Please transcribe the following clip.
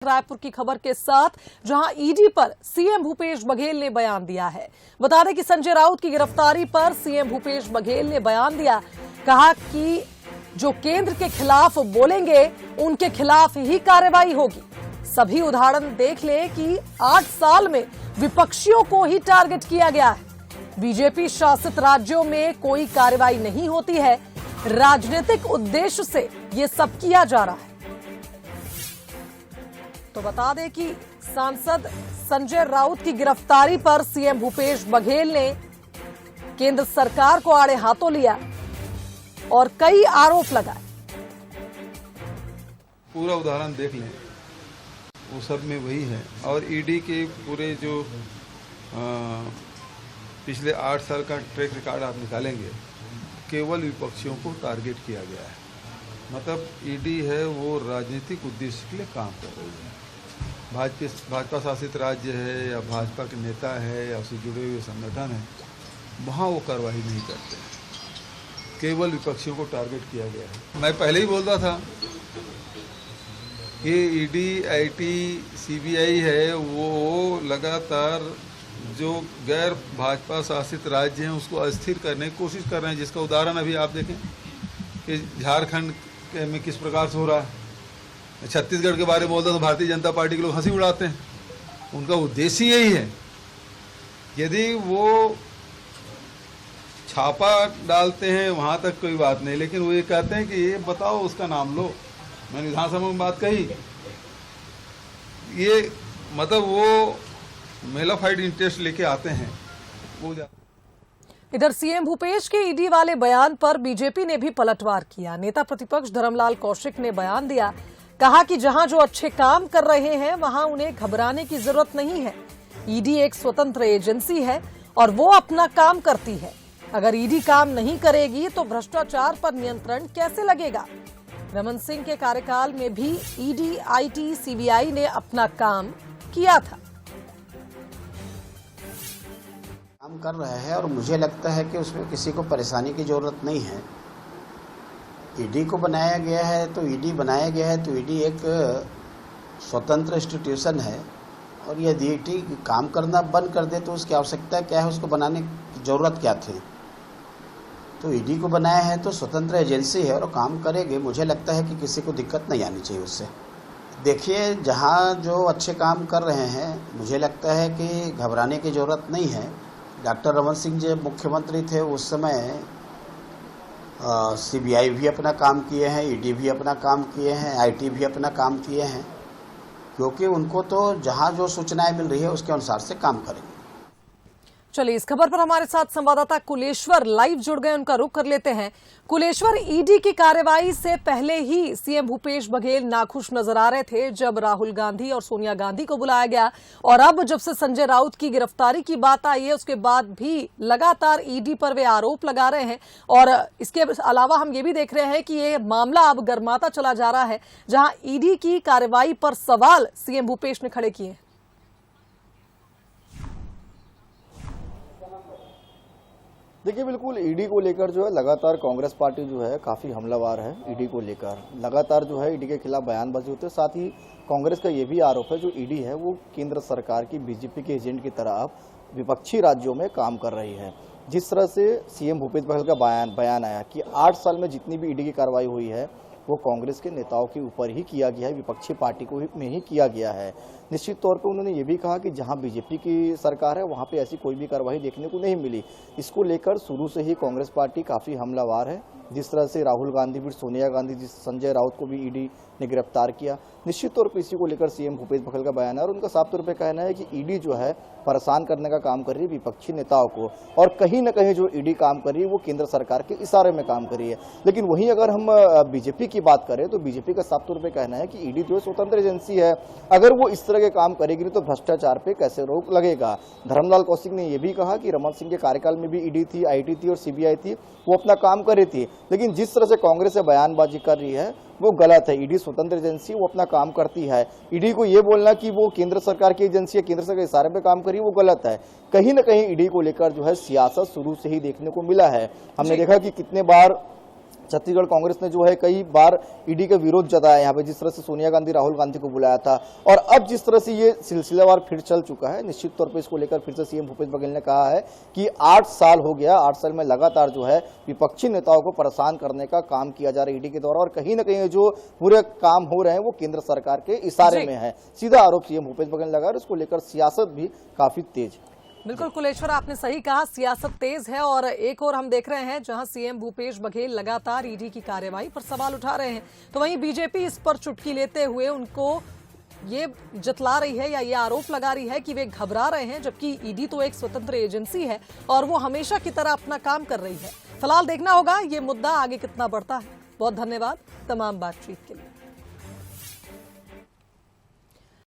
रायपुर की खबर के साथ, जहां ईडी पर सीएम भूपेश बघेल ने बयान दिया है। बता दें कि संजय राउत की गिरफ्तारी पर सीएम भूपेश बघेल ने बयान दिया, कहा कि जो केंद्र के खिलाफ बोलेंगे उनके खिलाफ ही कार्रवाई होगी। सभी उदाहरण देख ले कि 8 साल में विपक्षियों को ही टारगेट किया गया है। बीजेपी शासित राज्यों में कोई कार्रवाई नहीं होती है, राजनीतिक उद्देश्य से ये सब किया जा रहा है। तो बता दें कि सांसद संजय राउत की गिरफ्तारी पर सीएम भूपेश बघेल ने केंद्र सरकार को आड़े हाथों लिया और कई आरोप लगाए। पूरा उदाहरण देख लें, वो सब में वही है। और ईडी के पूरे जो पिछले 8 साल का ट्रैक रिकॉर्ड आप निकालेंगे, केवल विपक्षियों को टारगेट किया गया है। मतलब ईडी है वो राजनीतिक उद्देश्य के लिए काम कर रही है। भाजपा शासित राज्य है या भाजपा के नेता है या उससे जुड़े हुए संगठन है, वहाँ वो कार्रवाई नहीं करते, केवल विपक्षियों को टारगेट किया गया है। मैं पहले ही बोलता था कि ईडी, आईटी, सीबीआई है वो लगातार जो गैर भाजपा शासित राज्य हैं उसको अस्थिर करने की कोशिश कर रहे हैं, जिसका उदाहरण अभी आप देखें कि झारखंड में किस प्रकार से हो रहा है। छत्तीसगढ़ के बारे में बोलता तो भारतीय जनता पार्टी के लोग हंसी उड़ाते हैं। उनका उद्देश्य यही है, यदि वो छापा डालते हैं वहां तक कोई बात नहीं, लेकिन वो ये कहते हैं कि ये बताओ उसका नाम लो। मैंने विधानसभा में बात कही, ये मतलब वो मेलाफाइड इंटरेस्ट लेके आते हैं वो। इधर सीएम भूपेश के ईडी वाले बयान पर बीजेपी ने भी पलटवार किया। नेता प्रतिपक्ष धर्मलाल कौशिक ने बयान दिया, कहा कि जहां जो अच्छे काम कर रहे हैं वहां उन्हें घबराने की जरूरत नहीं है। ईडी एक स्वतंत्र एजेंसी है और वो अपना काम करती है। अगर ईडी काम नहीं करेगी तो भ्रष्टाचार पर नियंत्रण कैसे लगेगा। रमन सिंह के कार्यकाल में भी ईडी, आईटी, सीबीआई ने अपना काम किया था। काम कर रहा है और मुझे लगता है कि उसमें किसी को परेशानी की जरूरत नहीं है। ईडी को बनाया गया है तो ईडी बनाया गया है तो ईडी एक स्वतंत्र इंस्टीट्यूशन है, और यदि ईडी काम करना बंद कर दे तो उसकी आवश्यकता क्या है, उसको बनाने की जरूरत क्या थी। तो ईडी को बनाया है तो स्वतंत्र एजेंसी है और काम करेगी। मुझे लगता है कि किसी को दिक्कत नहीं आनी चाहिए उससे। देखिए, जहाँ जो अच्छे काम कर रहे हैं मुझे लगता है कि घबराने की जरूरत नहीं है। डॉक्टर रमन सिंह जब मुख्यमंत्री थे उस समय सीबीआई भी अपना काम किए हैं, ईडी भी अपना काम किए हैं, आईटी भी अपना काम किए हैं, क्योंकि उनको तो जहां जो सूचनाएं मिल रही है उसके अनुसार से काम करेंगे। चलिए, इस खबर पर हमारे साथ संवाददाता कुलेश्वर लाइव जुड़ गए, उनका रुख कर लेते हैं। कुलेश्वर, ईडी की कार्रवाई से पहले ही सीएम भूपेश बघेल नाखुश नजर आ रहे थे जब राहुल गांधी और सोनिया गांधी को बुलाया गया, और अब जब से संजय राउत की गिरफ्तारी की बात आई है उसके बाद भी लगातार ईडी पर वे आरोप लगा रहे हैं। और इसके अलावा हम ये भी देख रहे हैं कि ये मामला अब गर्माता चला जा रहा है, जहां ईडी की कार्रवाई पर सवाल सीएम भूपेश ने खड़े किए। देखिए, बिल्कुल ईडी को लेकर जो है लगातार कांग्रेस पार्टी जो है काफ़ी हमलावार है। ईडी को लेकर लगातार जो है ईडी के खिलाफ बयानबाजी होती है। साथ ही कांग्रेस का ये भी आरोप है जो ईडी है वो केंद्र सरकार की बीजेपी के एजेंट की तरह अब विपक्षी राज्यों में काम कर रही है। जिस तरह से सीएम भूपेश बघेल का बयान आया कि 8 साल में जितनी भी ईडी की कार्रवाई हुई है वो कांग्रेस के नेताओं के ऊपर ही किया गया है, विपक्षी पार्टी को में ही किया गया है। निश्चित तौर पर उन्होंने ये भी कहा कि जहां बीजेपी की सरकार है वहां पे ऐसी कोई भी कार्रवाई देखने को नहीं मिली। इसको लेकर शुरू से ही कांग्रेस पार्टी काफ़ी हमलावार है। जिस तरह से राहुल गांधी भी, सोनिया गांधी, जिस संजय राउत को भी ईडी ने गिरफ्तार किया, निश्चित तौर पर इसी को लेकर सीएम भूपेश बघेल का बयान है और उनका साफ तौर पर कहना है कि ईडी जो है परेशान करने का काम कर रही है विपक्षी नेताओं को, और कहीं न कहीं जो ईडी काम कर रही है वो केंद्र सरकार के इशारे में काम कर रही है। लेकिन वहीं अगर हम बीजेपी की बात करें तो बीजेपी का साफ तौर पर कहना है कि ईडी जो स्वतंत्र एजेंसी है, अगर वो इस तरह के काम करेगी तो भ्रष्टाचार पे कैसे रोक लगेगा। धर्मलाल कौशिक ने यह भी कहा कि रमन सिंह के कार्यकाल में भी ईडी थी, आईटी थी और सीबीआई थी, वो अपना काम कर रही थी, लेकिन जिस तरह से कांग्रेस से बयानबाजी कर रही है वो गलत है। ईडी स्वतंत्र एजेंसी, वो अपना काम करती है। ईडी को ये बोलना कि वो केंद्र सरकार की एजेंसी है, केंद्र सरकार के इशारे पे काम करी, वो गलत है। कहीं न कहीं ईडी को लेकर जो है सियासत शुरू से ही देखने को मिला है। हमने देखा कि कितने बार छत्तीसगढ़ कांग्रेस ने जो है कई बार ईडी का विरोध जताया यहाँ पे, जिस तरह से सोनिया गांधी राहुल गांधी को बुलाया था, और अब जिस तरह से ये सिलसिलेवार फिर चल चुका है, निश्चित तौर पे इसको लेकर फिर से सीएम भूपेश बघेल ने कहा है कि 8 साल हो गया, 8 साल में लगातार जो है विपक्षी नेताओं को परेशान करने का काम किया जा रहा है ईडी के द्वारा, और कहीं ना कहीं जो पूरे काम हो रहे हैं वो केंद्र सरकार के इशारे में है। सीधा आरोप सीएम भूपेश बघेल ने लगाया, इसको लेकर सियासत भी काफी तेज है। बिल्कुल कुलेश्वर, आपने सही कहा, सियासत तेज है। और एक और हम देख रहे हैं जहां सीएम भूपेश बघेल लगातार ईडी की कार्रवाई पर सवाल उठा रहे हैं, तो वहीं बीजेपी इस पर चुटकी लेते हुए उनको ये जतला रही है या ये आरोप लगा रही है कि वे घबरा रहे हैं, जबकि ईडी तो एक स्वतंत्र एजेंसी है और वो हमेशा की तरह अपना काम कर रही है। फिलहाल देखना होगा ये मुद्दा आगे कितना बढ़ता है। बहुत धन्यवाद तमाम बातचीत के लिए।